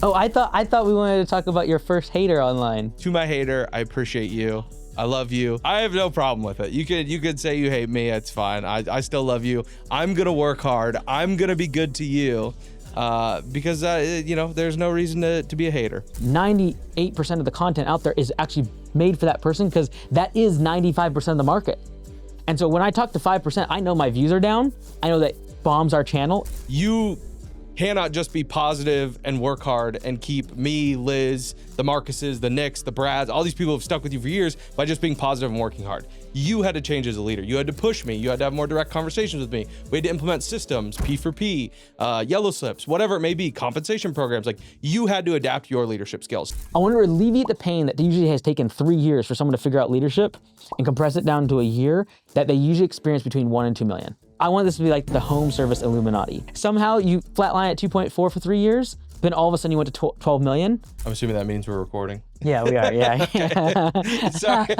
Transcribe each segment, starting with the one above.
Oh, I thought we wanted to talk about your first hater online. To my hater, I appreciate you. I love you. I have no problem with it. You could say you hate me. It's fine. I still love you. I'm gonna work hard. I'm gonna be good to you, because there's no reason to be a hater. 98% of the content out there is actually made for that person because that is 95% of the market. And so when I talk to 5%, I know my views are down. I know that bombs our channel. You cannot just be positive and work hard and keep me, Liz, the Marcuses, the Nicks, the Brads, all these people who've stuck with you for years by just being positive and working hard. You had to change as a leader. You had to push me. You had to have more direct conversations with me. We had to implement systems, P for P, yellow slips, whatever it may be, compensation programs. Like, you had to adapt your leadership skills. I want to alleviate the pain that usually has taken 3 years for someone to figure out leadership and compress it down to a year that they usually experience between 1 and 2 million. I want this to be like the home service Illuminati. Somehow you flatline at 2.4 for 3 years, then all of a sudden you went to 12 million. I'm assuming that means we're recording. Yeah, we are, yeah. Sorry.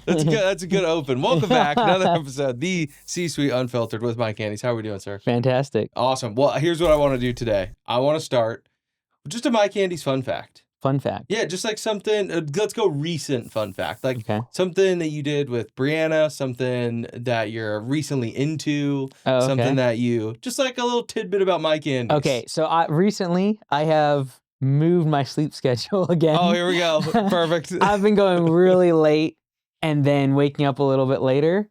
That's a good open. Welcome back. Another episode, the C-Suite Unfiltered with Mike Candies. How are we doing, sir? Fantastic. Awesome. Well, here's what I want to do today. I want to start with just a Mike Candies fun fact. Fun fact. Yeah, just like something, let's go recent fun fact. Like something that you did with Brianna, something that you're recently into, something that you, just like a little tidbit about Mike Candies. Okay, so recently I have moved my sleep schedule again. Oh, here we go. Perfect. I've been going really late and then waking up a little bit later.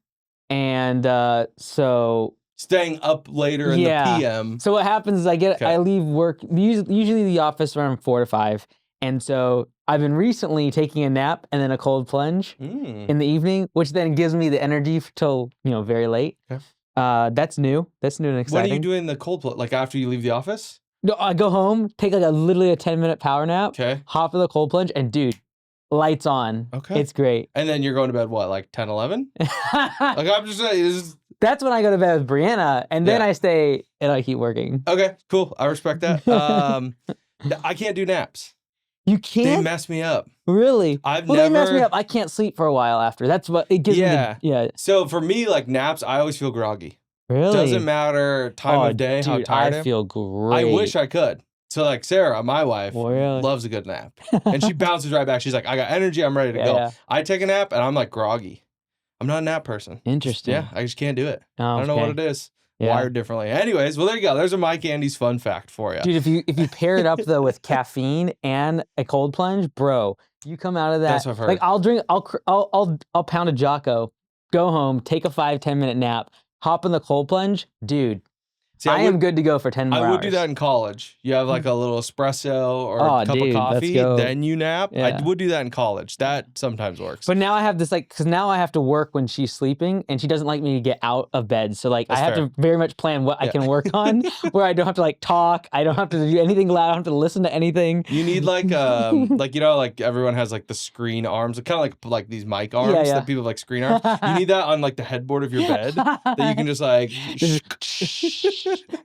And so... Staying up later in the PM. So what happens is I leave work, usually the office around 4 to 5. And so I've been recently taking a nap and then a cold plunge in the evening, which then gives me the energy till, very late. Okay. That's new. That's new and exciting. When are you doing the cold plunge? Like after you leave the office? No, I go home, take like literally a 10-minute power nap, hop in the cold plunge, and dude, lights on. Okay. It's great. And then you're going to bed, what, like 10, 11? Like I'm just saying, that's when I go to bed with Brianna, and then I stay and I keep working. Okay, cool. I respect that. I can't do naps. You can't? They mess me up. Really? They mess me up. I can't sleep for a while after. That's what it gives me. So for me, like naps, I always feel groggy. Really? Doesn't matter time of day, how tired I am. I feel great. I wish I could. So like Sarah, my wife, loves a good nap. And she bounces right back. She's like, I got energy. I'm ready to go. Yeah. I take a nap and I'm like groggy. I'm not a nap person. Interesting. Yeah, I just can't do it. I don't know what it is. Wired differently. Anyways, well, there you go. There's a Mike Candies fun fact for you. Dude, if you pair it up though with caffeine and a cold plunge, bro, you come out of that. That's what I've heard. Like I'll pound a Jocko, go home, take a 5-10 minute nap, hop in the cold plunge, dude. See, I am good to go for 10 more hours. I would do that in college. You have like a little espresso or a cup of coffee, then you nap. Yeah. I would do that in college. That sometimes works. But now I have this because now I have to work when she's sleeping and she doesn't like me to get out of bed. So like I have to very much plan what I can work on where I don't have to like talk. I don't have to do anything loud. I don't have to listen to anything. You need like like everyone has like the screen arms, kind of like these mic arms that people have, like screen arms. You need that on like the headboard of your bed that you can just like...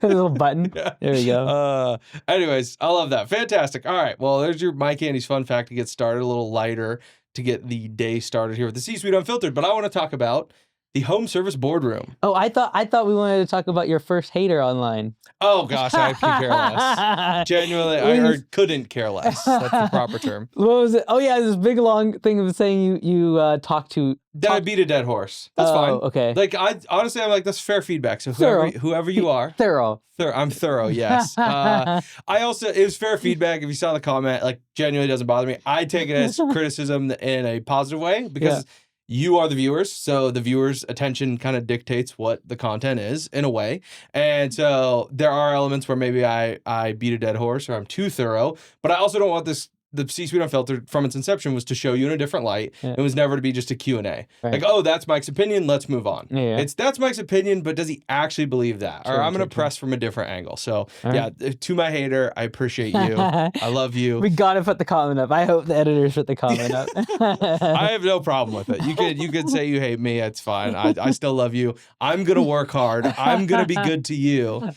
a little button. There we go. Anyways, I love that. Fantastic. All right. Well, there's your Mike Candies fun fact to get started, a little lighter to get the day started here with the C-Suite Unfiltered. But I want to talk about the home service boardroom. Oh, I thought we wanted to talk about your first hater online. Oh gosh, I could care less. Genuinely, I couldn't care less. That's the proper term. What was it? Oh yeah, this big long thing of saying you talked to. I beat a dead horse. That's fine. Okay. Like I'm like, that's fair feedback. So whoever you are, thorough. I'm thorough. Yes. It was fair feedback. If you saw the comment, like genuinely doesn't bother me. I take it as criticism in a positive way because. You are the viewers, so the viewers' attention kind of dictates what the content is in a way. And so there are elements where maybe I beat a dead horse or I'm too thorough, but I also don't want the C-Suite Unfiltered from its inception was to show you in a different light. It was never to be just a Q&A. Right. Like, oh, that's Mike's opinion, let's move on. That's Mike's opinion, but does he actually believe that? Or I'm going to press from a different angle. So to my hater, I appreciate you. I love you. We got to put the comment up. I hope the editors put the comment up. I have no problem with it. You could say you hate me. It's fine. I still love you. I'm going to work hard. I'm going to be good to you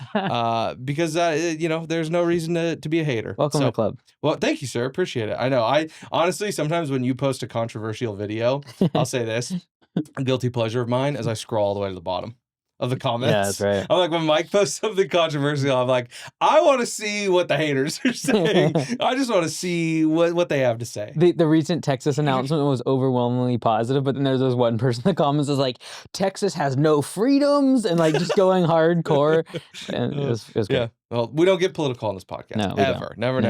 because, there's no reason to be a hater. Welcome to the club. Well, thank you, sir. Appreciate it. I know. I honestly, sometimes when you post a controversial video, I'll say this, a guilty pleasure of mine is I scroll all the way to the bottom. of the comments. Yeah, that's right. I'm like, when Mike posts something controversial, I'm like, I want to see what the haters are saying. I just want to see what they have to say. The recent Texas announcement was overwhelmingly positive, but then there's this one person in the comments is like, Texas has no freedoms, and like just going hardcore. And it was great. Yeah. Well, we don't get political on this podcast. No, we ever. don't. Never.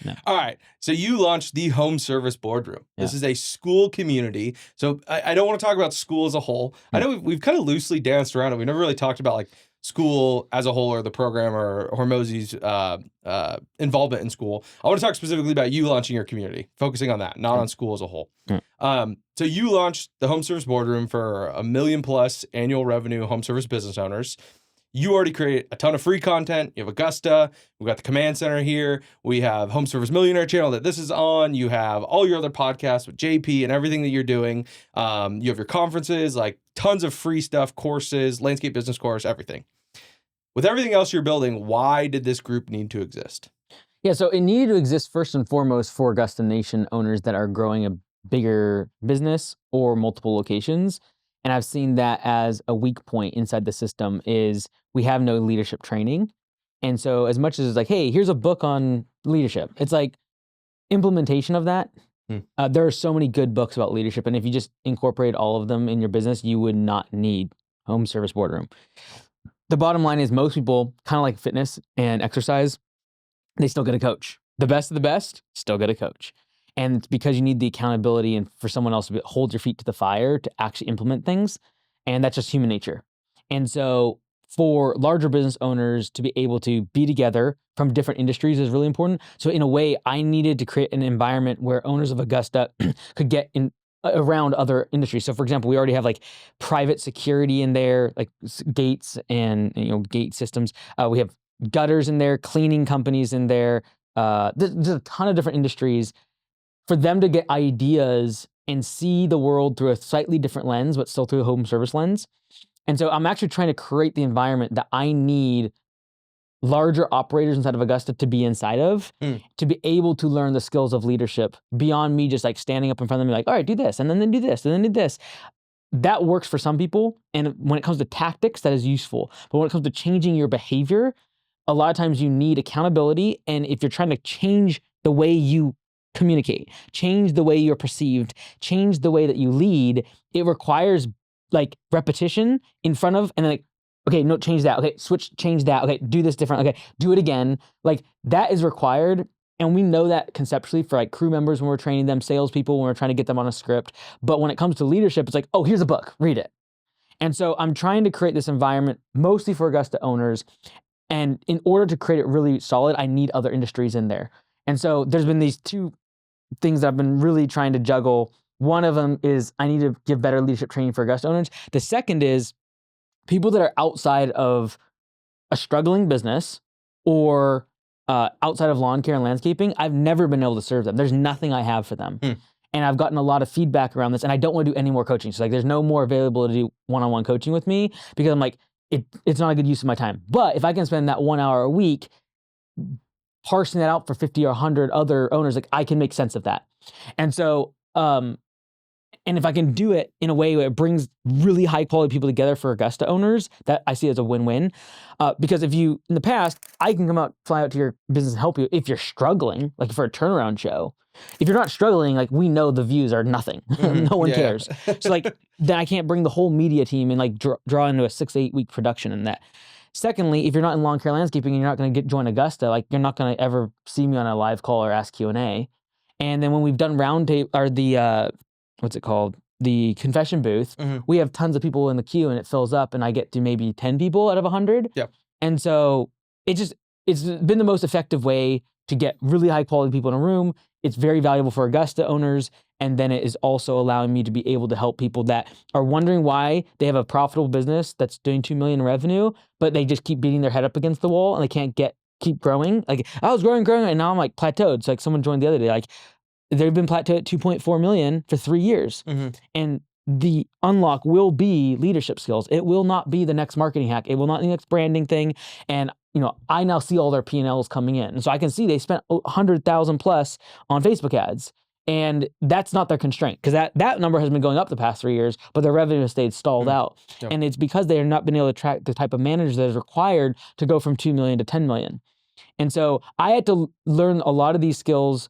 No. All right. So you launched the Home Service Boardroom. This Yeah. is a school community. So I don't want to talk about school as a whole. I know we've kind of loosely danced around it. We've never really talked about like school as a whole or the program or Hormozy's involvement in school. I want to talk specifically about you launching your community, focusing on that, not on school as a whole. So you launched the Home Service Boardroom for $1 million+ annual revenue home service business owners. You already create a ton of free content. You have Augusta. We've got the Command Center here. We have Home Service Millionaire channel that this is on. You have all your other podcasts with JP and everything that you're doing. You have your conferences, like tons of free stuff, courses, landscape business course, everything. With everything else you're building, why did this group need to exist? Yeah, so it needed to exist first and foremost for Augusta Nation owners that are growing a bigger business or multiple locations. And I've seen that as a weak point inside the system is we have no leadership training. And so as much as it's like, hey, here's a book on leadership, it's like implementation of that. There are so many good books about leadership. And if you just incorporate all of them in your business, you would not need Home Service Boardroom. The bottom line is most people, kind of like fitness and exercise, they still get a coach. The best of the best still get a coach. And it's because you need the accountability and for someone else to hold your feet to the fire to actually implement things. And that's just human nature. And so for larger business owners to be able to be together from different industries is really important. So in a way, I needed to create an environment where owners of Augusta could get in around other industries. So for example, we already have like private security in there, like gates and gate systems. We have gutters in there, cleaning companies in there. There's a ton of different industries. For them to get ideas and see the world through a slightly different lens, but still through a home service lens. And so I'm actually trying to create the environment that I need larger operators inside of Augusta to be inside of, to be able to learn the skills of leadership beyond me just like standing up in front of them and like, all right, do this, and then do this, and then do this. That works for some people. And when it comes to tactics, that is useful. But when it comes to changing your behavior, a lot of times you need accountability. And if you're trying to change the way you communicate, change the way you're perceived, change the way that you lead, it requires like repetition in front of, and then like, okay, no, change that. Okay, switch, change that. Okay, do this different. Okay, do it again. Like that is required. And we know that conceptually for like crew members when we're training them, salespeople when we're trying to get them on a script. But when it comes to leadership, it's like, oh, here's a book, read it. And so I'm trying to create this environment mostly for Augusta owners. And in order to create it really solid, I need other industries in there. And so there's been these two things that I've been really trying to juggle. One of them is I need to give better leadership training for Augusta owners. The second is people that are outside of a struggling business or outside of lawn care and landscaping. I've never been able to serve them. There's nothing I have for them. And I've gotten a lot of feedback around this, and I don't want to do any more coaching. So like there's no more availability to do one-on-one coaching with me because I'm like, it's not a good use of my time. But if I can spend that 1 hour a week parsing that out for 50 or 100 other owners, like I can make sense of that. And so, and if I can do it in a way where it brings really high quality people together for Augusta owners, that I see as a win-win. Because if you, in the past, I can come out, fly out to your business and help you if you're struggling, like for a turnaround show. If you're not struggling, like we know the views are nothing. No one cares. So like, then I can't bring the whole media team and like draw into a 6 to 8 week production in that. Secondly, if you're not in lawn care landscaping and you're not going to join Augusta, like you're not going to ever see me on a live call or ask Q&A. And then when we've done roundtable or the, what's it called? The confession booth, we have tons of people in the queue and it fills up and I get to maybe 10 people out of 100. Yep. And so it's been the most effective way to get really high quality people in a room. It's very valuable for Augusta owners. And then it is also allowing me to be able to help people that are wondering why they have a profitable business that's doing 2 million in revenue, but they just keep beating their head up against the wall and they can't keep growing. Like I was growing, and now I'm like plateaued. So like someone joined the other day, like they've been plateaued at 2.4 million for 3 years. And the unlock will be leadership skills. It will not be the next marketing hack. It will not be the next branding thing. And I now see all their P&Ls coming in. And so I can see they spent 100,000 plus on Facebook ads. And that's not their constraint, because that number has been going up the past 3 years, but their revenue has stayed stalled out. Yep. And it's because they have not been able to attract the type of managers that is required to go from 2 million to 10 million. And so I had to learn a lot of these skills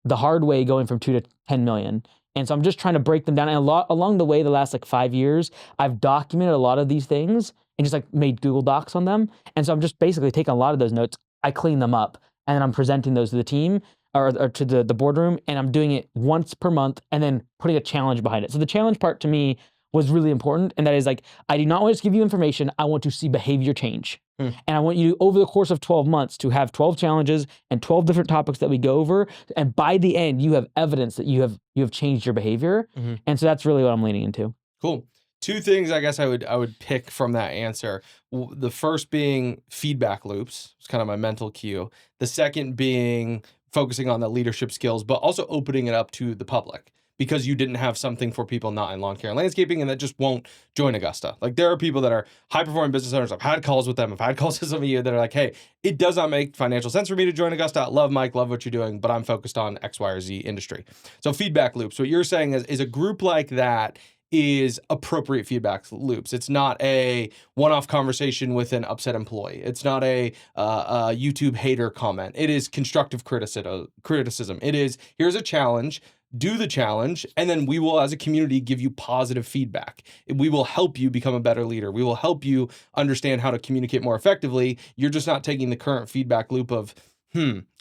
the hard way, going from 2 to 10 million. And so I'm just trying to break them down. And along the way, the last like 5 years, I've documented a lot of these things and just like made Google Docs on them. And so I'm just basically taking a lot of those notes, I clean them up, and then I'm presenting those to the team or to the boardroom, and I'm doing it once per month and then putting a challenge behind it. So the challenge part to me was really important. And that is like, I do not want to just give you information. I want to see behavior change. And I want you, over the course of 12 months, to have 12 challenges and 12 different topics that we go over. And by the end, you have evidence that you have changed your behavior. And so that's really what I'm leaning into. Cool. Two things I guess I would pick from that answer. The first being feedback loops. It's kind of my mental cue. The second being focusing on the leadership skills, but also opening it up to the public, because you didn't have something for people not in lawn care and landscaping and that just won't join Augusta. Like, there are people that are high-performing business owners. I've had calls with them. I've had calls with some of you that are like, hey, it does not make financial sense for me to join Augusta. I love Mike, love what you're doing, but I'm focused on X, Y, or Z industry. So feedback loops. What you're saying is a group like that is appropriate feedback loops. It's not a one-off conversation with an upset employee. It's not a YouTube hater comment. It is constructive criticism. It is, here's a challenge, do the challenge, and then we will, as a community, give you positive feedback. We will help you become a better leader. We will help you understand how to communicate more effectively. You're just not taking the current feedback loop of,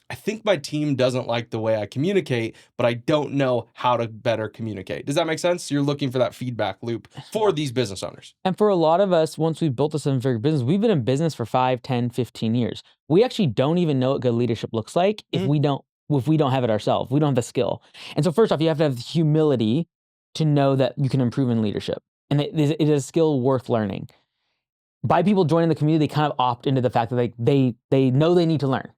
I think my team doesn't like the way I communicate, but I don't know how to better communicate. Does that make sense? You're looking for that feedback loop for these business owners. And for a lot of us, once we've built a seven-figure business, we've been in business for 5, 10, 15 years. We actually don't even know what good leadership looks like if we don't have it ourselves. We don't have the skill. And so first off, you have to have humility to know that you can improve in leadership. And it is a skill worth learning. By people joining the community, they kind of opt into the fact that they know they need to learn.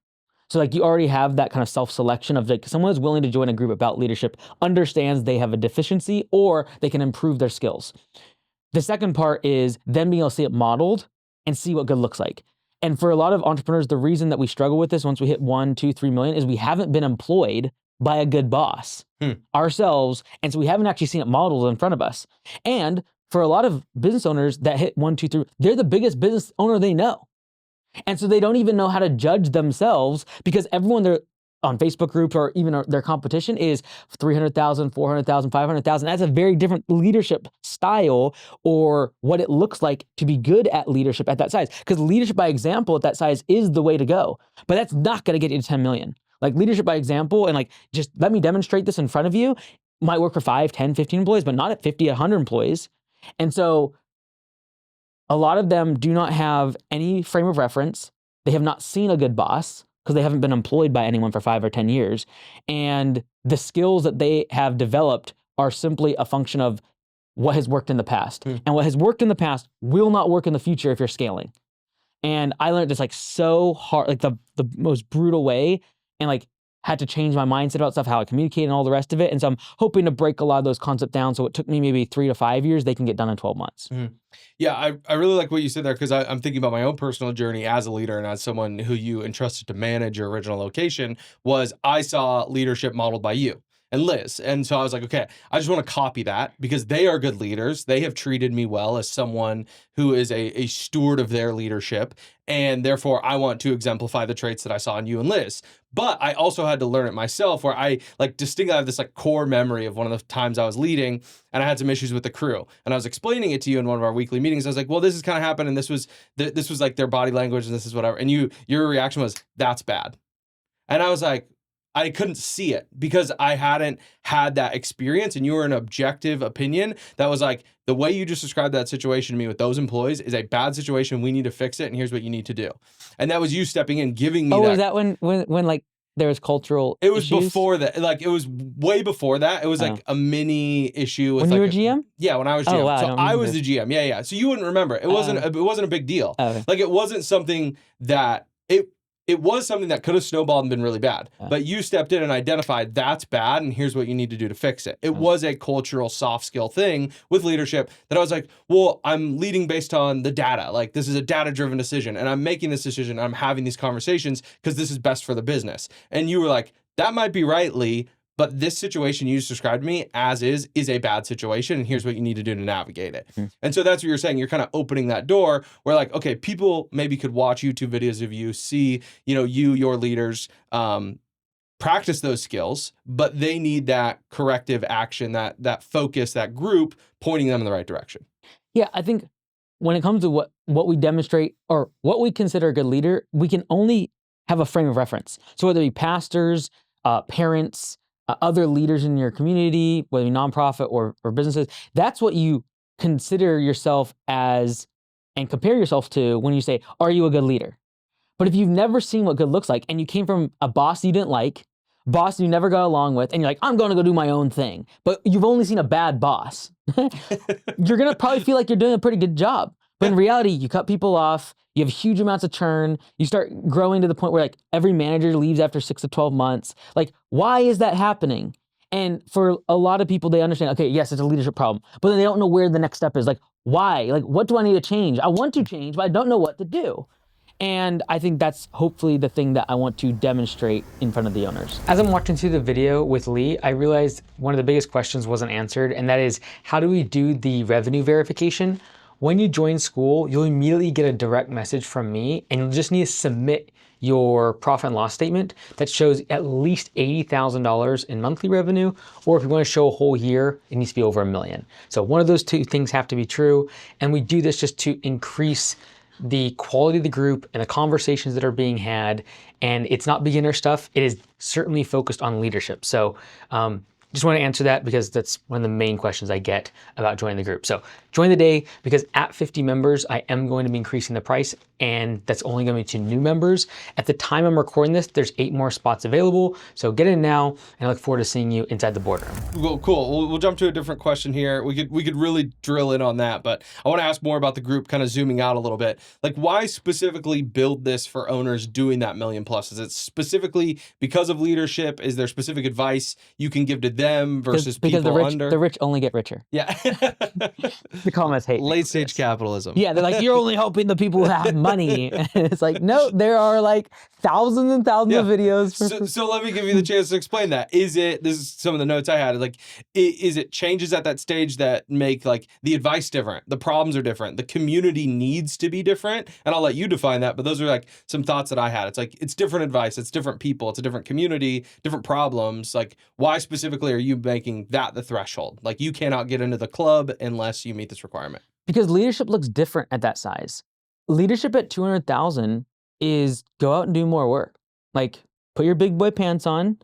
So like, you already have that kind of self-selection of like, someone who's willing to join a group about leadership understands they have a deficiency or they can improve their skills. The second part is them being able to see it modeled and see what good looks like. And for a lot of entrepreneurs, the reason that we struggle with this once we hit 1, 2, 3 million is we haven't been employed by a good boss ourselves. And so we haven't actually seen it modeled in front of us. And for a lot of business owners that hit 1, 2, 3, they're the biggest business owner they know. And so they don't even know how to judge themselves, because everyone they're on Facebook groups or even their competition is 300,000, 400,000, 500,000. That's a very different leadership style, or what it looks like to be good at leadership at that size. Because leadership by example at that size is the way to go. But that's not going to get you to 10 million. Like, leadership by example and like, just let me demonstrate this in front of you might work for 5, 10, 15 employees, but not at 50, 100 employees. And so a lot of them do not have any frame of reference. They have not seen a good boss because they haven't been employed by anyone for 5 or 10 years. And the skills that they have developed are simply a function of what has worked in the past. And what has worked in the past will not work in the future if you're scaling. And I learned this like so hard, like the most brutal way, and like had to change my mindset about stuff, how I communicate and all the rest of it. And so I'm hoping to break a lot of those concepts down. So it took me maybe 3 to 5 years, they can get done in 12 months. Yeah, I really like what you said there, because I'm thinking about my own personal journey as a leader and as someone who you entrusted to manage your original location. Was I saw leadership modeled by you and Liz. And so I was like, okay, I just want to copy that, because they are good leaders. They have treated me well as someone who is a steward of their leadership. And therefore, I want to exemplify the traits that I saw in you and Liz. But I also had to learn it myself, where I like distinctly have this like core memory of one of the times I was leading and I had some issues with the crew. And I was explaining it to you in one of our weekly meetings. I was like, well, this has kind of happened, and this was like their body language, and this is whatever. And your reaction was, that's bad. And I was like, I couldn't see it because I hadn't had that experience, and you were an objective opinion that was like, the way you just described that situation to me with those employees is a bad situation. We need to fix it, and here's what you need to do. And that was you stepping in, giving me that. Oh, was that when like there was cultural It was issues? before that. Like, it was way before that. It was like a mini issue with when like you were GM? Yeah, when I was GM. Oh, wow, So I was the GM. Yeah. So you wouldn't remember. It wasn't a big deal. Okay. Like, it wasn't something that it was something that could have snowballed and been really bad. But you stepped in and identified that's bad, and here's what you need to do to fix it. It was a cultural soft skill thing with leadership that I was like, well, I'm leading based on the data. Like, this is a data-driven decision, and I'm making this decision, and I'm having these conversations because this is best for the business. And you were like, that might be right, Lee, but this situation you just described to me as is a bad situation, and here's what you need to do to navigate it. And so that's what you're saying. You're kind of opening that door where like, okay, people maybe could watch YouTube videos of you, see, your leaders, practice those skills, but they need that corrective action, that focus, that group pointing them in the right direction. Yeah, I think when it comes to what we demonstrate or what we consider a good leader, we can only have a frame of reference. So whether it be pastors, parents, other leaders in your community, whether it be nonprofit or businesses, that's what you consider yourself as and compare yourself to when you say, are you a good leader? But if you've never seen what good looks like and you came from a boss you didn't like, boss you never got along with, and you're like, I'm going to go do my own thing, but you've only seen a bad boss, you're going to probably feel like you're doing a pretty good job. But in reality, you cut people off, you have huge amounts of churn, you start growing to the point where like every manager leaves after 6 to 12 months. Like, why is that happening? And for a lot of people, they understand, okay, yes, it's a leadership problem, but then they don't know where the next step is. Like, why? Like, what do I need to change? I want to change, but I don't know what to do. And I think that's hopefully the thing that I want to demonstrate in front of the owners. As I'm watching through the video with Lee, I realized one of the biggest questions wasn't answered, and that is, how do we do the revenue verification? When you join school, you'll immediately get a direct message from me, and you'll just need to submit your profit and loss statement that shows at least $80,000 in monthly revenue, or if you want to show a whole year, it needs to be over $1 million. So one of those two things have to be true, and we do this just to increase the quality of the group and the conversations that are being had. And it's not beginner stuff. It is certainly focused on leadership. So just want to answer that because that's one of the main questions I get about joining the group. So join the day, because at 50 members, I am going to be increasing the price, and that's only going to be to new members. At the time I'm recording this, there's 8 more spots available. So get in now, and I look forward to seeing you inside the boardroom. Well, cool. We'll jump to a different question here. We could really drill in on that, but I want to ask more about the group, kind of zooming out a little bit. Like, why specifically build this for owners doing that $1 million plus? Is it specifically because of leadership? Is there specific advice you can give to them versus because people the rich only get richer. Yeah. The comments hate Late stage capitalism. Yeah, they're like, you're only helping the people who have money. And it's like, no, there are like thousands and thousands of videos. So let me give you the chance to explain that. This is some of the notes I had, like, is it changes at that stage that make like the advice different? The problems are different. The community needs to be different. And I'll let you define that, but those are like some thoughts that I had. It's like, it's different advice. It's different people. It's a different community, different problems. Like, why specifically are you making that the threshold? Like, you cannot get into the club unless you meet this requirement. Because leadership looks different at that size. Leadership at 200,000 is go out and do more work. Like, put your big boy pants on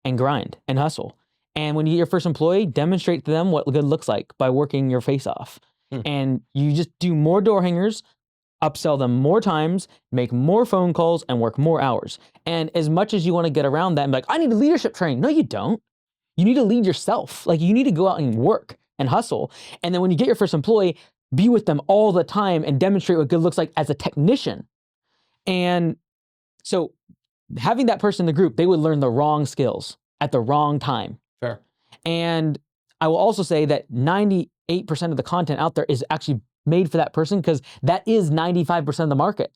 and grind and hustle. And when you get your first employee, demonstrate to them what good looks like by working your face off. And you just do more door hangers, upsell them more times, make more phone calls, and work more hours. And as much as you want to get around that and be like, I need a leadership training. No, you don't. You need to lead yourself. Like, you need to go out and work and hustle. And then when you get your first employee, be with them all the time and demonstrate what good looks like as a technician. And so having that person in the group, they would learn the wrong skills at the wrong time. Fair. And I will also say that 98% of the content out there is actually made for that person, because that is 95% of the market.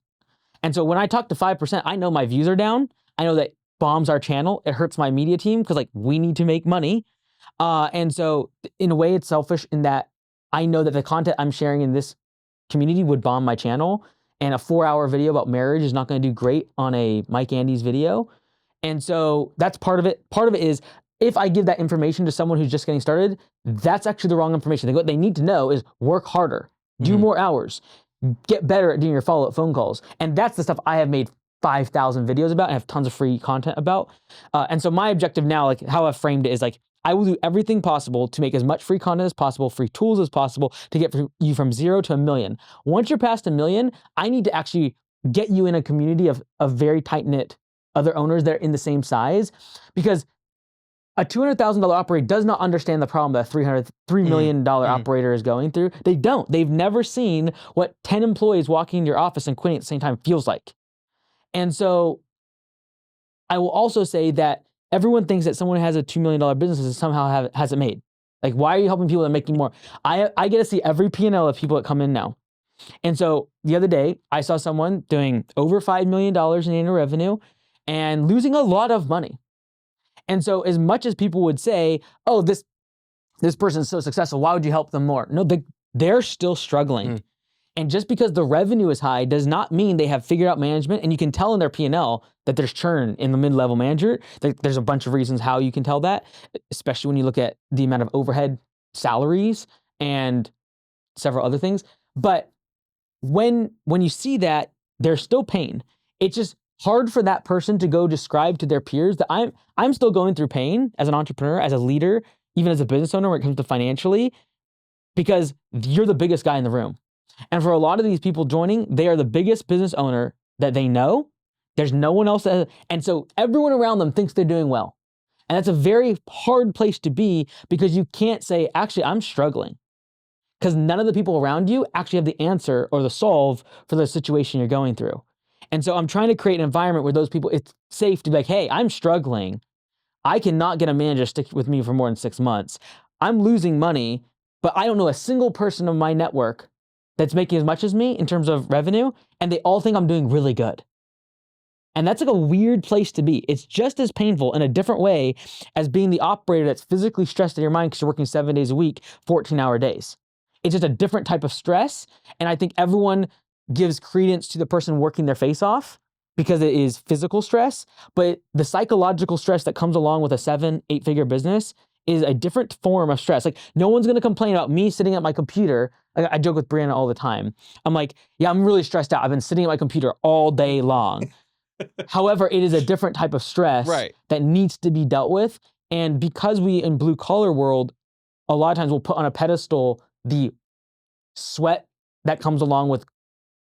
And so when I talk to 5%, I know my views are down. I know that bombs our channel. It hurts my media team because like we need to make money. And so in a way it's selfish in that I know that the content I'm sharing in this community would bomb my channel, and a 4-hour video about marriage is not going to do great on a Mike Andes video. And so that's part of it. Part of it is if I give that information to someone who's just getting started, that's actually the wrong information. What they need to know is work harder, do more hours, get better at doing your follow-up phone calls. And that's the stuff I have made 5,000 videos about and have tons of free content about. And so my objective now, like how I've framed it, is like, I will do everything possible to make as much free content as possible, free tools as possible, to get you from 0 to 1 million. Once you're past 1 million, I need to actually get you in a community of very tight-knit other owners that are in the same size, because a $200,000 operator does not understand the problem that a $3 million operator is going through. They don't. They've never seen what 10 employees walking into your office and quitting at the same time feels like. And so I will also say that everyone thinks that someone who has a $2 million business is somehow has it made. Like, why are you helping people that are making more? I get to see every P&L of people that come in now. And so the other day, I saw someone doing over $5 million in annual revenue and losing a lot of money. And so as much as people would say, oh, this person is so successful, why would you help them more? No, they're still struggling. And just because the revenue is high does not mean they have figured out management. And you can tell in their P&L that there's churn in the mid-level manager. There's a bunch of reasons how you can tell that, especially when you look at the amount of overhead salaries and several other things. But when you see that, there's still pain. It's just hard for that person to go describe to their peers that I'm still going through pain as an entrepreneur, as a leader, even as a business owner when it comes to financially, because you're the biggest guy in the room. And for a lot of these people joining, they are the biggest business owner that they know. There's no one else and so everyone around them thinks they're doing well. And that's a very hard place to be, because you can't say, actually, I'm struggling. Because none of the people around you actually have the answer or the solve for the situation you're going through. And so I'm trying to create an environment where those people, it's safe to be like, hey, I'm struggling. I cannot get a manager to stick with me for more than 6 months. I'm losing money, but I don't know a single person in my network that's making as much as me in terms of revenue, and they all think I'm doing really good. And that's like a weird place to be. It's just as painful in a different way as being the operator that's physically stressed in your mind because you're working 7 days a week, 14-hour days. It's just a different type of stress, and I think everyone gives credence to the person working their face off because it is physical stress, but the psychological stress that comes along with a 7-8-figure business is a different form of stress. Like, no one's gonna complain about me sitting at my computer. I joke with Brianna all the time. I'm like, yeah, I'm really stressed out. I've been sitting at my computer all day long. However, it is a different type of stress that needs to be dealt with. And because we in blue collar world, a lot of times we'll put on a pedestal the sweat that comes along with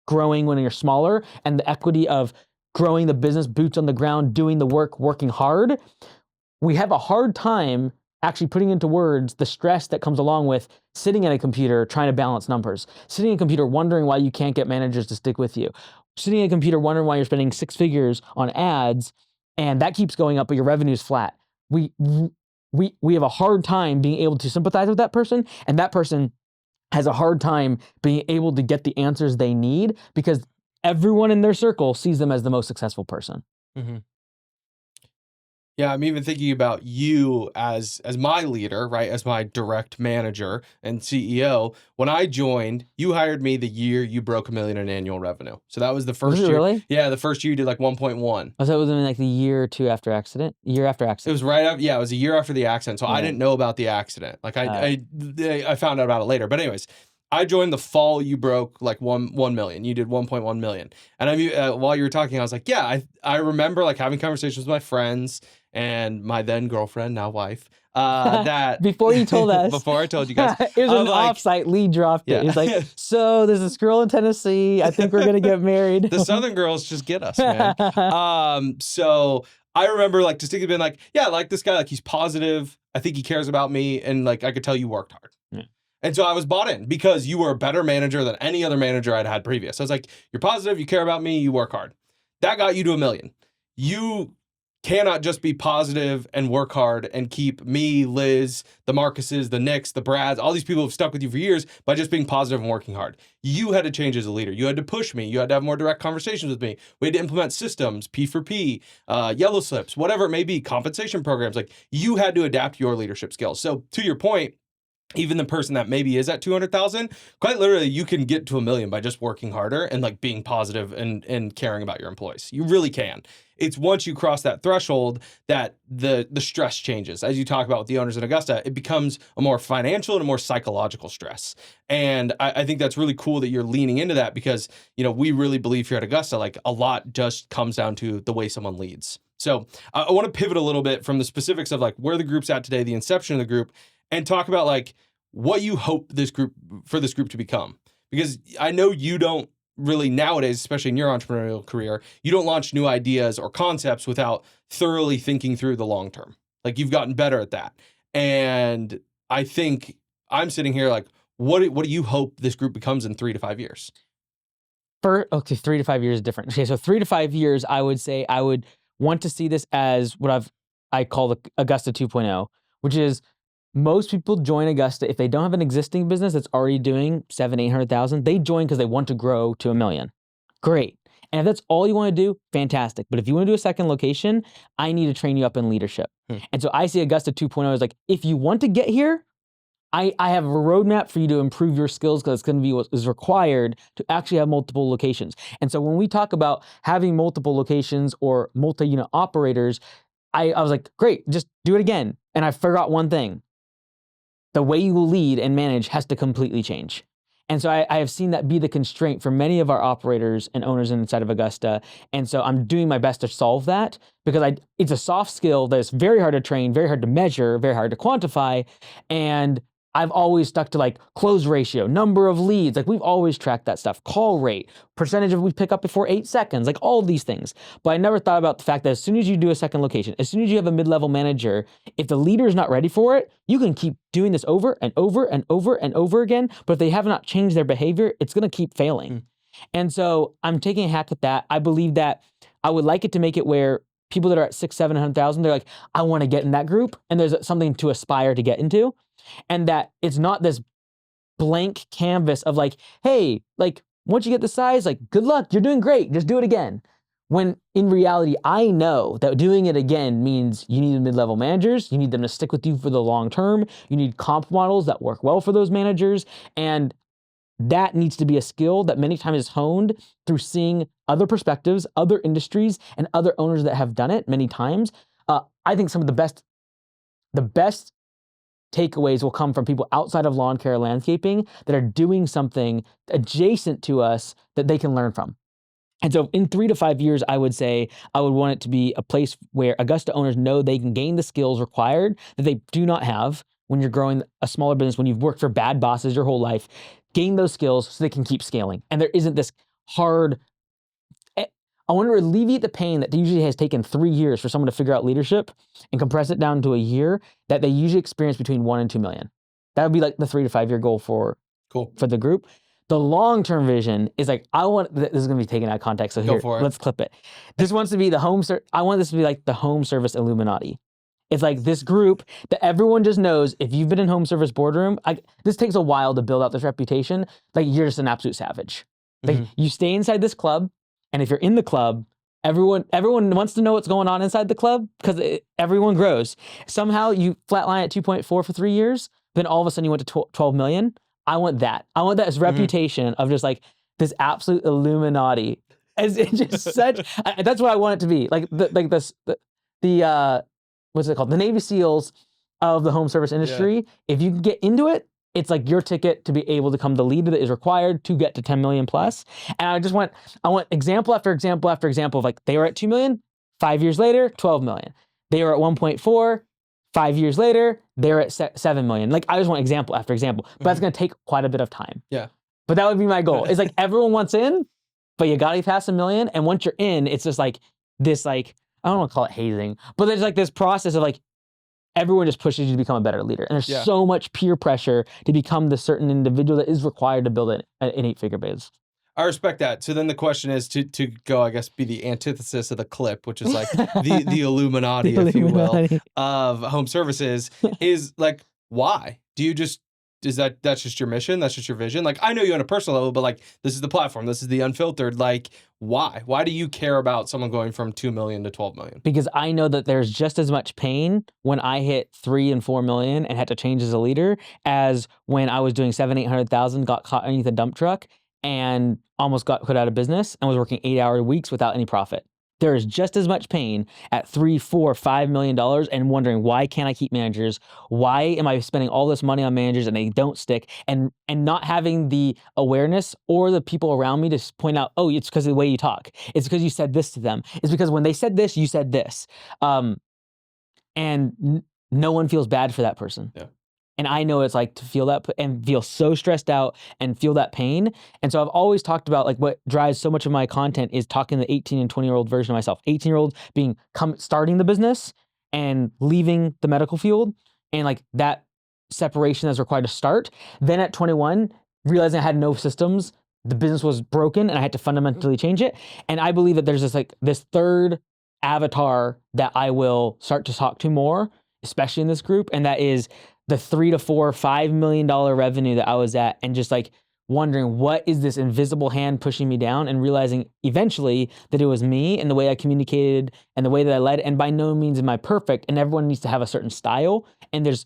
growing when you're smaller and the equity of growing the business, boots on the ground, doing the work, working hard. We have a hard time actually putting into words the stress that comes along with sitting at a computer trying to balance numbers, sitting at a computer wondering why you can't get managers to stick with you, sitting at a computer wondering why you're spending 6 figures on ads and that keeps going up but your revenue's flat. We have a hard time being able to sympathize with that person, and that person has a hard time being able to get the answers they need because everyone in their circle sees them as the most successful person. Mm-hmm. Yeah, I'm even thinking about you as my leader, right? As my direct manager and CEO. When I joined, you hired me the year you broke $1 million in annual revenue. So that was the first year. Really? Yeah, the first year you did like 1.1. Oh, so it was in like the year or two after accident? Year after accident. It was right up. Yeah, it was a year after the accident. So I didn't know about the accident. Like I found out about it later. But anyways, I joined the fall you broke like 1 million. You did 1.1 million. And I mean, while you were talking, I was like, yeah, I remember like having conversations with my friends and my then girlfriend, now wife, that before you told us, before I told you guys, it was an offsite. Lee dropped it. He's like, so there's this girl in Tennessee. I think we're gonna get married. The Southern girls just get us, man. So I remember like distinctly being like, yeah, I like this guy. Like he's positive. I think he cares about me, and like I could tell you worked hard. Yeah. And so I was bought in because you were a better manager than any other manager I'd had previous. I was like, you're positive, you care about me, you work hard. That got you to $1 million. You cannot just be positive and work hard and keep me, Liz, the Marcuses, the Nicks, the Brads, all these people who've stuck with you for years by just being positive and working hard. You had to change as a leader. You had to push me. You had to have more direct conversations with me. We had to implement systems, P4P, yellow slips, whatever it may be, compensation programs. Like you had to adapt your leadership skills. So to your point, even the person that maybe is at 200,000, quite literally, you can get to $1 million by just working harder and like being positive and caring about your employees. You really can. It's once you cross that threshold that the stress changes. As you talk about with the owners in Augusta, it becomes a more financial and a more psychological stress. And I think that's really cool that you're leaning into that because, you know, we really believe here at Augusta, like a lot just comes down to the way someone leads. So I want to pivot a little bit from the specifics of like where the group's at today, the inception of the group, and talk about like what you hope this group to become. Because I know you don't really nowadays, especially in your entrepreneurial career, you don't launch new ideas or concepts without thoroughly thinking through the long term. Like you've gotten better at that. And I think I'm sitting here like, what do you hope this group becomes in 3 to 5 years? Okay, 3 to 5 years is different. Okay, so 3 to 5 years, I would say I would want to see this as what I call the Augusta 2.0, which is most people join Augusta if they don't have an existing business that's already doing 700,000, 800,000. They join because they want to grow to $1 million. Great. And if that's all you want to do, fantastic. But if you want to do a second location, I need to train you up in leadership. And so I see Augusta 2.0 as like, if you want to get here, I have a roadmap for you to improve your skills because it's going to be what is required to actually have multiple locations. And so when we talk about having multiple locations or multi-unit operators, I was like, great, just do it again. And I forgot one thing. The way you lead and manage has to completely change. And so I have seen that be the constraint for many of our operators and owners inside of Augusta. And so I'm doing my best to solve that because it's a soft skill that is very hard to train, very hard to measure, very hard to quantify. And I've always stuck to like close ratio, number of leads. Like we've always tracked that stuff, call rate, percentage of we pick up before 8 seconds, like all of these things. But I never thought about the fact that as soon as you do a second location, as soon as you have a mid-level manager, if the leader is not ready for it, you can keep doing this over and over and over and over again. But if they have not changed their behavior, it's going to keep failing. And so I'm taking a hack at that. I believe that I would like it to make it where people that are at 600, 700,000, they're like, I want to get in that group. And there's something to aspire to get into. And that it's not this blank canvas of like, hey, like once you get the size, like good luck, you're doing great, just do it again. When in reality, I know that doing it again means you need mid-level managers, you need them to stick with you for the long term, you need comp models that work well for those managers, and that needs to be a skill that many times is honed through seeing other perspectives, other industries, and other owners that have done it many times. I think some of the best takeaways will come from people outside of lawn care landscaping that are doing something adjacent to us that they can learn from. And so in 3 to 5 years, I would say I would want it to be a place where Augusta owners know they can gain the skills required that they do not have when you're growing a smaller business, when you've worked for bad bosses your whole life, gain those skills so they can keep scaling. And there isn't this hard, I want to alleviate the pain that usually has taken 3 years for someone to figure out leadership and compress it down to a year that they usually experience between 1 and 2 million. That would be like the 3 to 5 year goal for the group. The long-term vision is like, this is going to be taken out of context. So here, let's clip it. This wants to be I want this to be like the home service Illuminati. It's like this group that everyone just knows, if you've been in home service boardroom, this takes a while to build out this reputation. Like you're just an absolute savage. Like you stay inside this club, and if you're in the club, everyone wants to know what's going on inside the club because everyone grows. Somehow you flatline at 2.4 for 3 years, then all of a sudden you went to 12 million. I want that. I want that as reputation of just like this absolute Illuminati. As it's just such. That's what I want it to be. Like the what's it called? The Navy SEALs of the home service industry. Yeah. If you can get into it, it's like your ticket to be able to become the leader that is required to get to 10 million plus. And I want example after example after example of like they were at 2 million, 5 years later, 12 million. They were at 1.4, 5 years later, they're at 7 million. Like I just want example after example, but that's going to take quite a bit of time. Yeah. But that would be my goal. It's like everyone wants in, but you got to pass 1 million. And once you're in, it's just like this, like, I don't want to call it hazing, but there's like this process of like, everyone just pushes you to become a better leader. And there's so much peer pressure to become the certain individual that is required to build an 8-figure biz. I respect that. So then the question is to go, I guess, be the antithesis of the clip, which is like the Illuminati, if you will, of home services is like, why? Do you just, that's just your mission? That's just your vision? Like, I know you on a personal level, but like, this is the platform. This is the unfiltered. Like, why? Why do you care about someone going from 2 million to 12 million? Because I know that there's just as much pain when I hit 3 and 4 million and had to change as a leader as when I was doing 700,000, 800,000, got caught underneath a dump truck and almost got put out of business and was working 8-hour weeks without any profit. There is just as much pain at $3, $4, $5 million and wondering, why can't I keep managers? Why am I spending all this money on managers and they don't stick? And not having the awareness or the people around me to point out, oh, it's because of the way you talk. It's because you said this to them. It's because when they said this, you said this. And no one feels bad for that person. Yeah. And I know it's like to feel that and feel so stressed out and feel that pain. And so I've always talked about like what drives so much of my content is talking to the 18 and 20-year-old version of myself. 18-year-old being starting the business and leaving the medical field and like that separation that's required to start. Then at 21, realizing I had no systems, the business was broken and I had to fundamentally change it. And I believe that there's this third avatar that I will start to talk to more, especially in this group. And that is the $3 to $4, $5 million revenue that I was at, and just like wondering what is this invisible hand pushing me down, and realizing eventually that it was me and the way I communicated and the way that I led. And by no means am I perfect, and everyone needs to have a certain style, and there's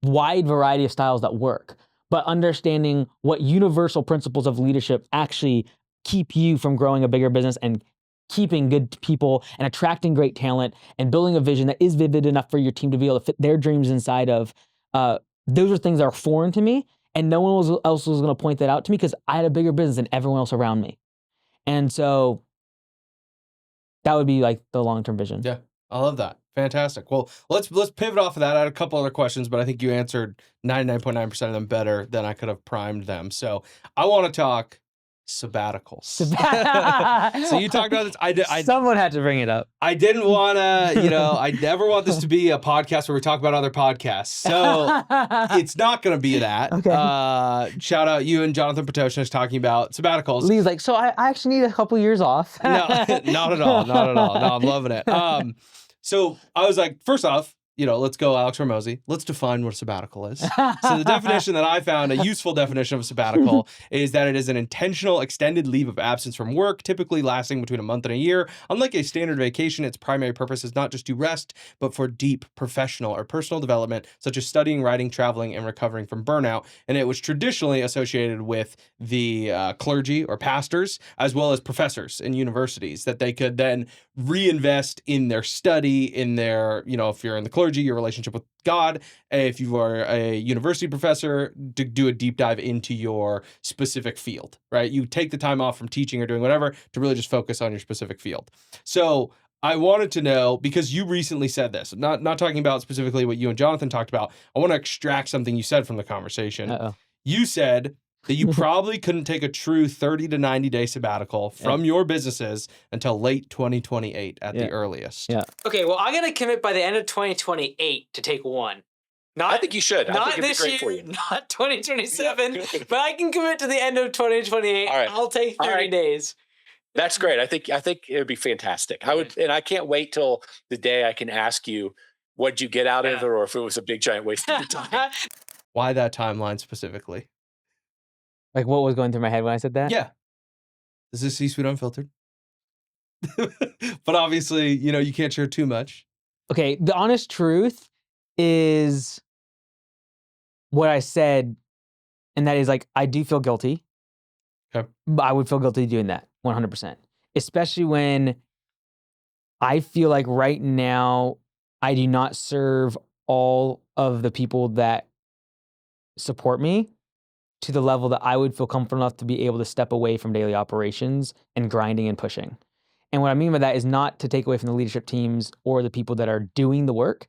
wide variety of styles that work. But understanding what universal principles of leadership actually keep you from growing a bigger business and keeping good people and attracting great talent and building a vision that is vivid enough for your team to be able to fit their dreams inside of, those are things that are foreign to me. And no one else was going to point that out to me because I had a bigger business than everyone else around me. And so that would be like the long-term vision. Yeah, I love that. Fantastic. Well, let's pivot off of that. I had a couple other questions, but I think you answered 99.9% of them better than I could have primed them. So I want to talk sabbaticals. So you talked about this. Someone had to bring it up. I didn't want to, I never want this to be a podcast where we talk about other podcasts. So it's not going to be that. Okay. Shout out you and Jonathan Potoshnich talking about sabbaticals. Lee's like, so I actually need a couple years off. No, not at all. Not at all. No, I'm loving it. So I was like, first off, let's go Alex Hormozy. Let's define what a sabbatical is. So the definition that I found, a useful definition of a sabbatical, is that it is an intentional extended leave of absence from work, typically lasting between a month and a year. Unlike a standard vacation, its primary purpose is not just to rest, but for deep professional or personal development, such as studying, writing, traveling, and recovering from burnout. And it was traditionally associated with the clergy or pastors, as well as professors in universities, that they could then reinvest in their study, in their, if you're in the clergy, your relationship with God. If you are a university professor, to do a deep dive into your specific field, right? You take the time off from teaching or doing whatever to really just focus on your specific field. So I wanted to know, because you recently said this, not talking about specifically what you and Jonathan talked about, I want to extract something you said from the conversation. You said that you probably couldn't take a true 30 to 90 day sabbatical from your businesses until late 2028 at the earliest. Yeah. Okay, well, I'm going to commit by the end of 2028 to take one. I think you should. Not this year, not 2027, but I can commit to the end of 2028. All right. I'll take 30 days. That's great. I think it would be fantastic. And I can't wait till the day I can ask you, what'd you get out of it, or if it was a big giant waste of time. Why that timeline specifically? Like what was going through my head when I said that? Yeah. This is C-Suite Unfiltered. But obviously, you can't share too much. Okay, the honest truth is what I said, and that is like, I do feel guilty. Okay. But I would feel guilty doing that 100%. Especially when I feel like right now I do not serve all of the people that support me to the level that I would feel comfortable enough to be able to step away from daily operations and grinding and pushing. And what I mean by that is not to take away from the leadership teams or the people that are doing the work,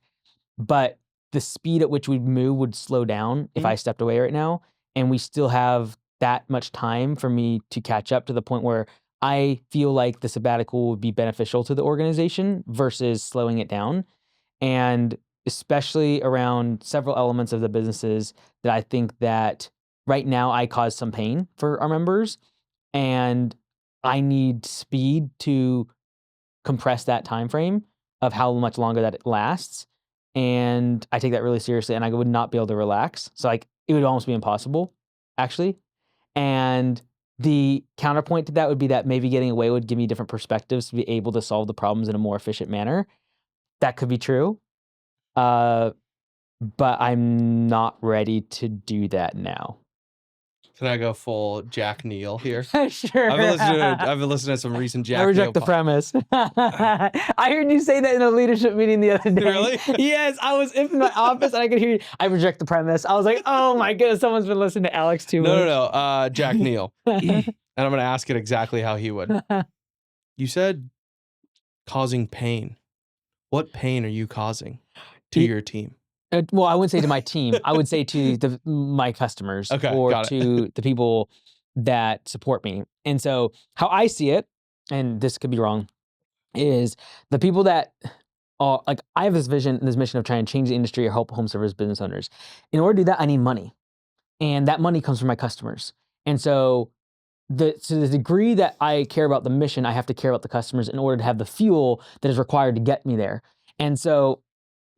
but the speed at which we'd move would slow down if I stepped away right now. And we still have that much time for me to catch up to the point where I feel like the sabbatical would be beneficial to the organization versus slowing it down. And especially around several elements of the businesses that I think that right now I cause some pain for our members, and I need speed to compress that time frame of how much longer that it lasts. And I take that really seriously, and I would not be able to relax. So like it would almost be impossible, actually. And the counterpoint to that would be that maybe getting away would give me different perspectives to be able to solve the problems in a more efficient manner. That could be true. But I'm not ready to do that now. Can I go full Jack Neal here? Sure. I've been listening to some recent Jack Neal. I reject the premise. I heard you say that in a leadership meeting the other day. Really? Yes, I was in my office and I could hear you. I reject the premise. I was like, oh my goodness, someone's been listening to Alex too much. No. Jack Neal. And I'm going to ask it exactly how he would. You said causing pain. What pain are you causing to your team? Well, I wouldn't say to my team. I would say to my customers or to the people that support me. And so how I see it, and this could be wrong, is the people that are like, I have this vision and this mission of trying to change the industry or help home service business owners. In order to do that, I need money. And that money comes from my customers. And so to the degree that I care about the mission, I have to care about the customers in order to have the fuel that is required to get me there. And so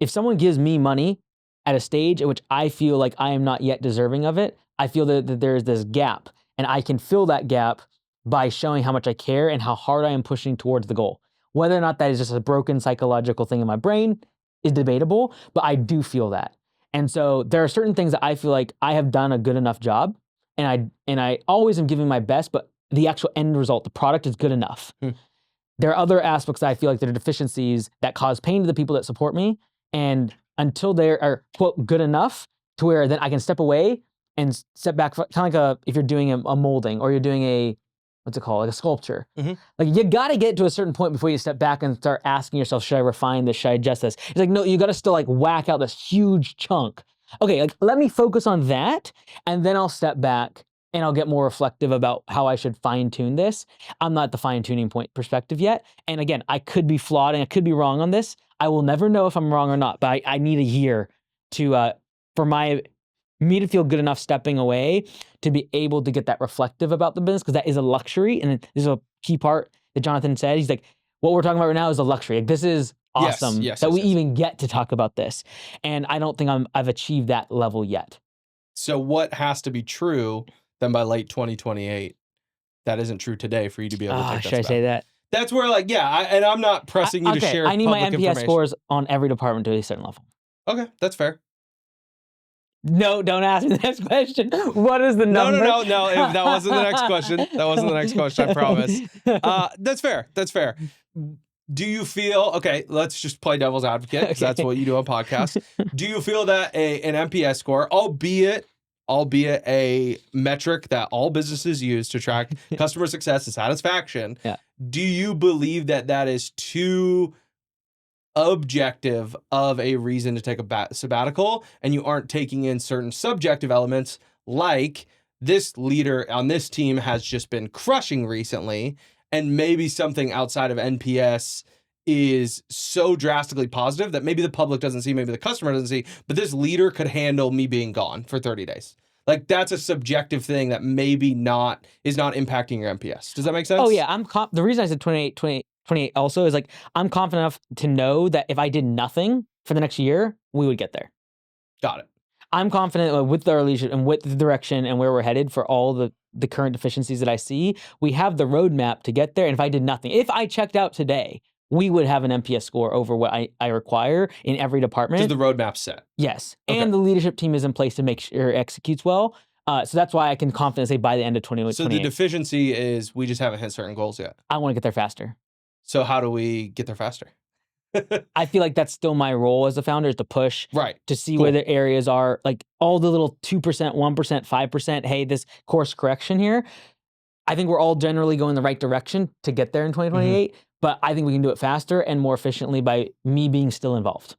if someone gives me money at a stage at which I feel like I am not yet deserving of it, I feel that there's this gap, and I can fill that gap by showing how much I care and how hard I am pushing towards the goal. Whether or not that is just a broken psychological thing in my brain is debatable, but I do feel that. And so there are certain things that I feel like I have done a good enough job, and I always am giving my best, but the actual end result, the product is good enough. There are other aspects that I feel like that are deficiencies that cause pain to the people that support me, and until they are, quote, good enough to where then I can step away and step back, kind of like if you're doing a molding or you're doing a, what's it called, like a sculpture. Like you gotta get to a certain point before you step back and start asking yourself, should I refine this, should I adjust this? It's like, no, you gotta still like whack out this huge chunk. Okay, like let me focus on that, and then I'll step back and I'll get more reflective about how I should fine tune this. I'm not at the fine tuning point perspective yet. And again, I could be flawed and I could be wrong on this. I will never know if I'm wrong or not, but I need a year to, for me to feel good enough stepping away to be able to get that reflective about the business, because that is a luxury. And this is a key part that Jonathan said. He's like, what we're talking about right now is a luxury. Like, this is awesome that we even get to talk about this. And I don't think I've achieved that level yet. So what has to be true then by late 2028 that isn't true today for you to be able to take that Should I say that? That's where like, and I'm not pressing you to share I need my public NPS information. scores on every department to a certain level. Okay, that's fair. No, don't ask me the next question. What is the number? No. That wasn't the next question. That wasn't the next question, I promise. That's fair. That's fair. Do you feel, okay, let's just play devil's advocate, because that's what you do on podcasts. Do you feel that an NPS score, albeit a metric that all businesses use to track customer success and satisfaction, do you believe that that is too objective of a reason to take a sabbatical, and you aren't taking in certain subjective elements, like this leader on this team has just been crushing recently, and maybe something outside of NPS is so drastically positive that maybe the public doesn't see, maybe the customer doesn't see, but this leader could handle me being gone for 30 days. Like, that's a subjective thing that maybe is not impacting your NPS. Does that make sense? Oh yeah, the reason I said 28 also is like, I'm confident enough to know that if I did nothing for the next year, we would get there. Got it. I'm confident with our leadership and with the direction and where we're headed for all the current deficiencies that I see, we have the roadmap to get there. And if I did nothing, if I checked out today, we would have an NPS score over what I require in every department. Does the roadmap set? Yes. Okay. And the leadership team is in place to make sure it executes well. So that's why I can confidently say by the end of 2028. So the deficiency is we just haven't hit certain goals yet. I want to get there faster. So how do we get there faster? I feel like that's still my role as a founder, is to push, to see Cool. where the areas are, like all the little 2%, 1%, 5%, hey, this course correction here. I think we're all generally going the right direction to get there in 2028, but I think we can do it faster and more efficiently by me being still involved.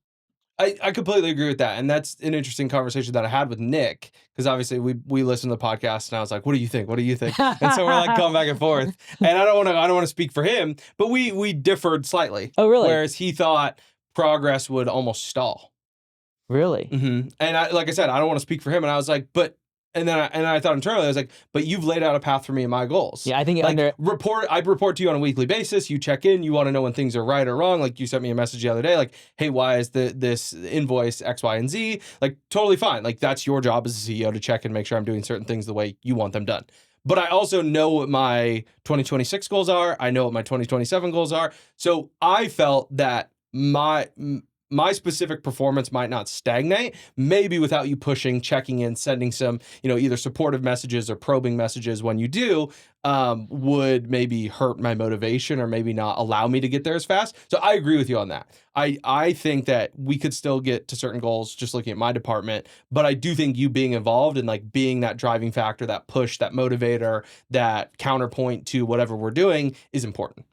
I completely agree with that. And that's an interesting conversation that I had with Nick, because obviously we listened to the podcast and I was like, what do you think? What do you think? And so we're like going back and forth. And I don't want to speak for him, but we differed slightly. Oh, really? Whereas he thought progress would almost stall. Really? And like I said, I don't want to speak for him. And I was like, and then I thought internally, I was like, but you've laid out a path for me and my goals. Yeah, I think I report to you on a weekly basis. You check in. You want to know when things are right or wrong. Like, you sent me a message the other day, like, hey, why is this invoice X, Y, and Z? Like, totally fine. Like, that's your job as a CEO to check and make sure I'm doing certain things the way you want them done. But I also know what my 2026 goals are. I know what my 2027 goals are. So I felt that my specific performance might not stagnate, maybe without you pushing, checking in, sending some, either supportive messages or probing messages when you do, would maybe hurt my motivation or maybe not allow me to get there as fast. So I agree with you on that. I think that we could still get to certain goals just looking at my department, but I do think you being involved and like being that driving factor, that push, that motivator, that counterpoint to whatever we're doing is important.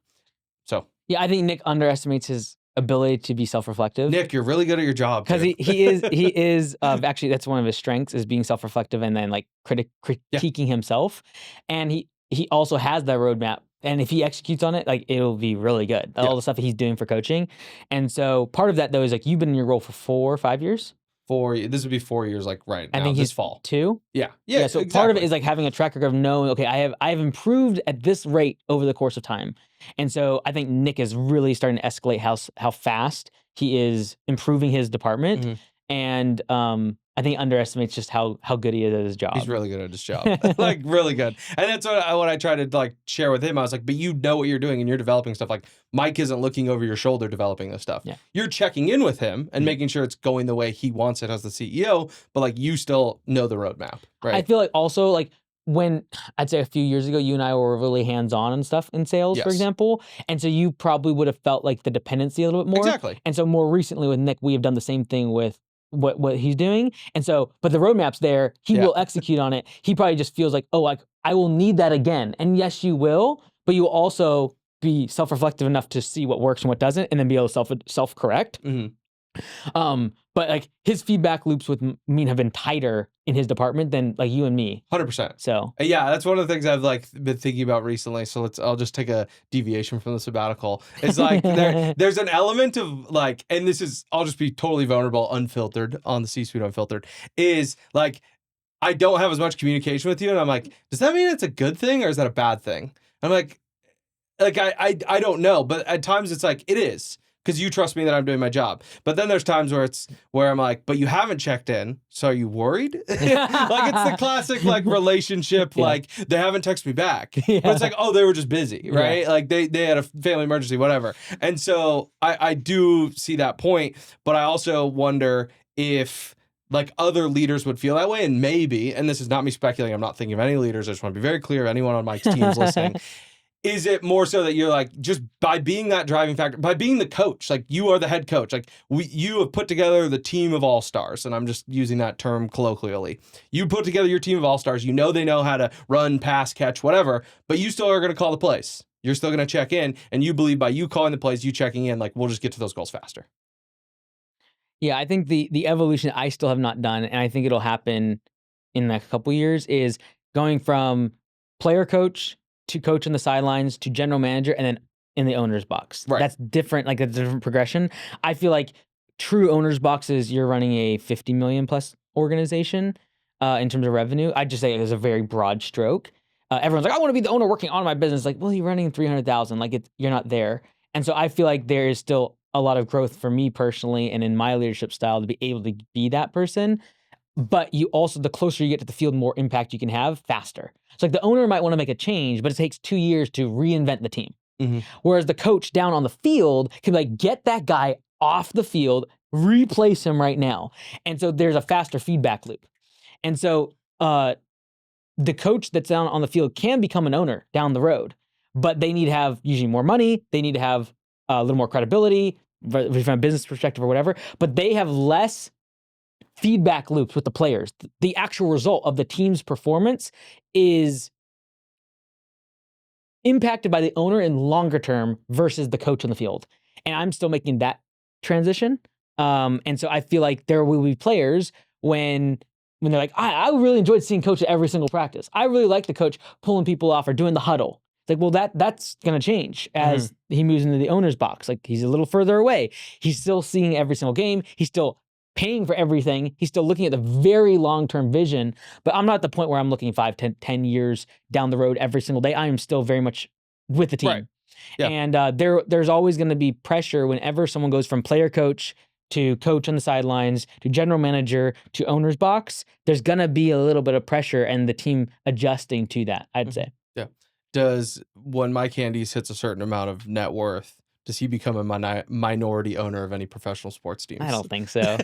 So yeah, I think Nick underestimates his ability to be self-reflective. Nick, you're really good at your job. Because he is actually, that's one of his strengths, is being self-reflective and then like critiquing himself. And he also has that roadmap. And if he executes on it, like, it'll be really good. All the stuff that he's doing for coaching. And so part of that though is like, you've been in your role for 4 or 5 years. This would be 4 years, like right now. I think this fall. 2. Yeah. So part of it is like having a track record of knowing, okay, I have improved at this rate over the course of time. And so I think Nick is really starting to escalate how fast he is improving his department. And I I think he underestimates just how good he is at his job. He's really good at his job, like really good. And that's what I try to like share with him. I was like, but you know what you're doing and you're developing stuff. Like Mike isn't looking over your shoulder developing this stuff. Yeah. You're checking in with him and making sure it's going the way he wants it as the CEO, but like you still know the roadmap, right? I feel like also like when I'd say a few years ago, you and I were really hands-on and stuff in sales, for Yes. example. And so you probably would have felt like the dependency a little bit more. Exactly. And so more recently with Nick, we have done the same thing with what he's doing. And so, but the roadmap's there, he will execute on it. He probably just feels like, oh, like I will need that again. And yes, you will, but you will also be self-reflective enough to see what works and what doesn't, and then be able to self-correct. But like his feedback loops with me have been tighter in his department than like you and me. 100%. So yeah, that's one of the things I've like been thinking about recently. So I'll just take a deviation from the sabbatical. It's like there's an element of like, and this is, I'll just be totally vulnerable, unfiltered on the C-suite unfiltered, is like, I don't have as much communication with you. And I'm like, does that mean it's a good thing or is that a bad thing? I'm like I don't know, but at times it's like, it is. Because you trust me that I'm doing my job. But then there's times where I'm like, but you haven't checked in, so are you worried? Like it's the classic like relationship, like they haven't texted me back. But it's like, oh, they were just busy, right? Like they had a family emergency, whatever. And so I do see that point, but I also wonder if like other leaders would feel that way, and maybe, and this is not me speculating, I'm not thinking of any leaders, I just want to be very clear, anyone on Mike's team's listening. Is it more so that you're like, just by being that driving factor, by being the coach, like you are the head coach, like you have put together the team of all-stars, and I'm just using that term colloquially. You put together your team of all-stars, you know they know how to run, pass, catch, whatever, but you still are going to call the plays. You're still going to check in, and you believe by you calling the plays, you checking in, like we'll just get to those goals faster. Yeah, I think the evolution I still have not done, and I think it'll happen in the next couple of years, is going from player coach to coach on the sidelines to general manager and then in the owner's box. Right. That's different, like a different progression. I feel like true owner's box is you're running a 50 million plus organization in terms of revenue. I'd just say it is a very broad stroke. Everyone's like, I want to be the owner working on my business. Like, well, you're running 300,000. Like you're not there. And so I feel like there is still a lot of growth for me personally and in my leadership style to be able to be that person. But you also, the closer you get to the field, more impact you can have faster. So like the owner might want to make a change, but it takes 2 years to reinvent the team. Whereas the coach down on the field can be like, get that guy off the field, replace him right now. And so there's a faster feedback loop. And so the coach that's down on the field can become an owner down the road, but they need to have usually more money. They need to have a little more credibility from a business perspective or whatever, but they have less feedback loops with the players. The actual result of the team's performance is impacted by the owner in longer term versus the coach on the field. And I'm still making that transition. And so I feel like there will be players when they're like, I really enjoyed seeing coach at every single practice. I really like the coach pulling people off or doing the huddle. It's like, well, that's going to change as he moves into the owner's box. Like he's a little further away. He's still seeing every single game. He's still paying for everything. He's still looking at the very long-term vision, but I'm not at the point where I'm looking 5, 10 years down the road every single day. I am still very much with the team. Right. Yeah. And there's always going to be pressure whenever someone goes from player coach to coach on the sidelines to general manager to owner's box. There's going to be a little bit of pressure and the team adjusting to that, I'd say. Yeah. Does, when Mike Handies hits a certain amount of net worth, does he become a minority owner of any professional sports teams? I don't think so.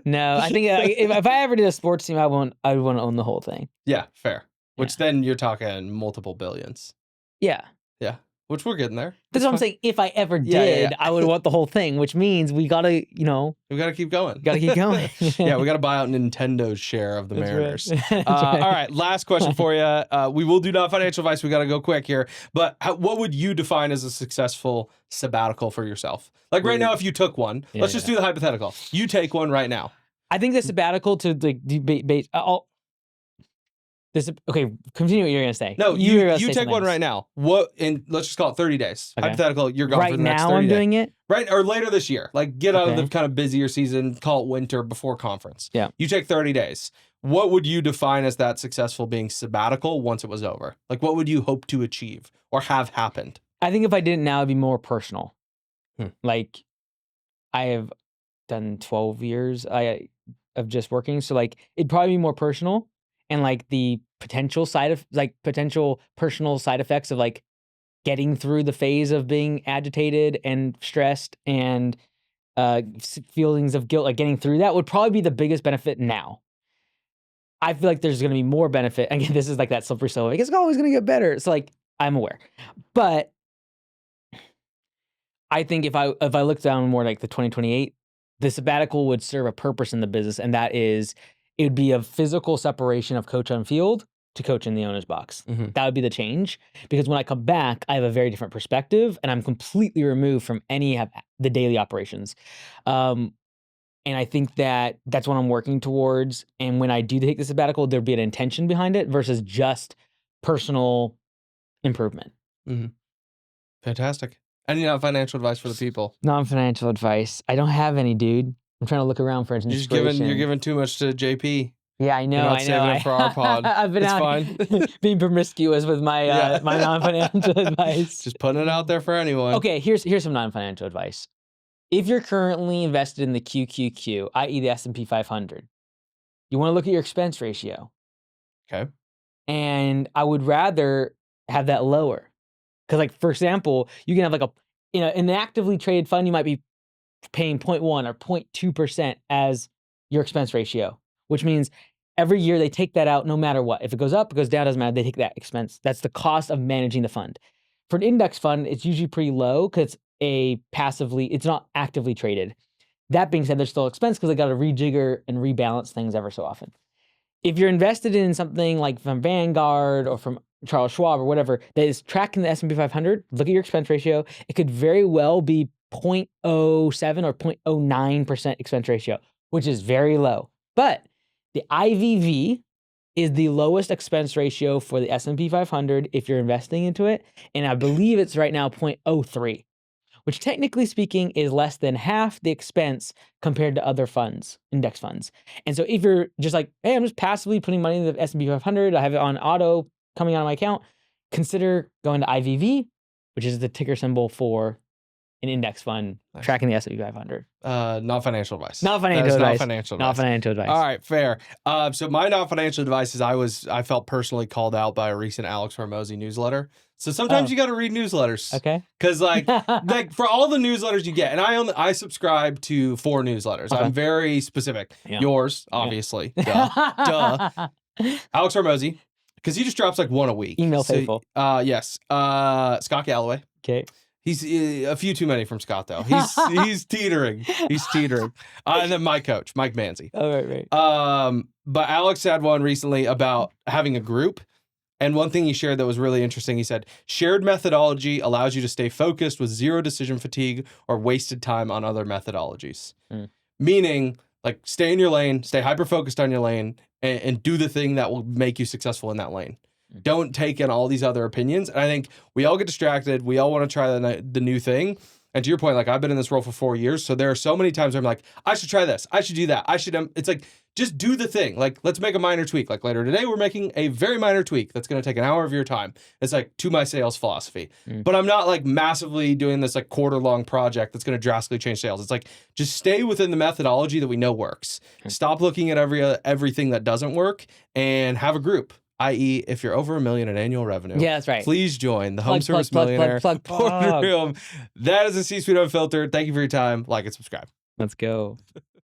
No, I think if I ever did a sports team, I would want to own the whole thing. Yeah, fair. Which then you're talking multiple billions. Yeah. Yeah. Which we're getting there. That's what I'm saying. If I ever did, I would want the whole thing, which means we gotta, we gotta keep going. Gotta keep going. Yeah, we gotta buy out Nintendo's share of the Mariners. Right. All right, last question for you. We will do not financial advice. We gotta go quick here. But what would you define as a successful sabbatical for yourself? Like right now, if you took one, let's just do the hypothetical. You take one right now. I think the sabbatical to like debate. Okay, continue what you're gonna say. No, you take one right now. Let's just call it 30 days. Okay. Hypothetical, you're gone for the next 30 days. Right now I'm doing it? Right, or later this year. Like get out of the kind of busier season, call it winter before conference. Yeah. You take 30 days. What would you define as that successful being sabbatical once it was over? Like what would you hope to achieve or have happened? I think if I did it now, it'd be more personal. Like I have done 12 years. of just working. So like it'd probably be more personal, and like the potential personal side effects of like getting through the phase of being agitated and stressed and feelings of guilt, like getting through that would probably be the biggest benefit now. I feel like there's going to be more benefit. Again, this is like that slippery slope. It's always going to get better. It's like, I'm aware. But I think if I look down more like the 2028, the sabbatical would serve a purpose in the business. And that is, it would be a physical separation of coach on field to coach in the owner's box. That would be the change. Because when I come back, I have a very different perspective and I'm completely removed from any of the daily operations. And I think that that's what I'm working towards. And when I do take the sabbatical, there'll be an intention behind it versus just personal improvement. Fantastic. Any financial advice for the people? Non-financial advice. I don't have any, dude. I'm trying to look around for inspiration. You're giving too much to JP. Yeah, I know. You're not saving it for our pod. I've been fine. being promiscuous with my my non-financial advice. Just putting it out there for anyone. Okay, here's some non-financial advice. If you're currently invested in the QQQ, i.e. the S&P 500, you want to look at your expense ratio. Okay. And I would rather have that lower. Because like, for example, you can have like in an actively traded fund, you might be paying 0.1 or 0.2% as your expense ratio, which means every year they take that out no matter what. If it goes up, it goes down, doesn't matter, they take that expense. That's the cost of managing the fund. For an index fund, it's usually pretty low because it's not actively traded. That being said, there's still expense because they got to rejigger and rebalance things ever so often. If you're invested in something like from Vanguard or from Charles Schwab or whatever that is tracking the S&P 500, look at your expense ratio. It could very well be 0.07 or 0.09% expense ratio, which is very low. But the IVV is the lowest expense ratio for the S&P 500 if you're investing into it. And I believe it's right now 0.03, which technically speaking is less than half the expense compared to other funds, index funds. And so if you're just like, hey, I'm just passively putting money in the S&P 500, I have it on auto coming out of my account, consider going to IVV, which is the ticker symbol for an index fund tracking the S&P 500. Not financial advice. Not financial advice. Not financial advice. Not financial advice. All right, fair. So my non-financial advice is I felt personally called out by a recent Alex Hormozi newsletter. So sometimes you got to read newsletters. Okay. Because like for all the newsletters you get, and I subscribe to 4 newsletters. Okay. I'm very specific. Yeah. Yours, obviously. Duh. Alex Hormozi, because he just drops like one a week. Email faithful. Yes. Scott Galloway. Okay. He's a few too many from Scott though. He's teetering. He's teetering. And then my coach, Mike Manzi. Oh, right. But Alex had one recently about having a group. And one thing he shared that was really interesting, he said, shared methodology allows you to stay focused with zero decision fatigue or wasted time on other methodologies. Meaning, like, stay in your lane, stay hyper-focused on your lane, and do the thing that will make you successful in that lane. Don't take in all these other opinions. And I think we all get distracted. We all want to try the new thing. And to your point, like, I've been in this role for 4 years. So there are so many times where I'm like, I should try this. I should do that. It's like, just do the thing. Like, let's make a minor tweak. Like later today, we're making a very minor tweak that's going to take an hour of your time. It's like to my sales philosophy. But I'm not like massively doing this like quarter-long project that's going to drastically change sales. It's like, just stay within the methodology that we know works. Stop looking at everything that doesn't work and have a group. I.e., if you're over $1 million in annual revenue, Yeah, that's right. please join the Home Service Millionaire Boardroom. That is a C-Suite Unfiltered. Thank you for your time. Like and subscribe. Let's go.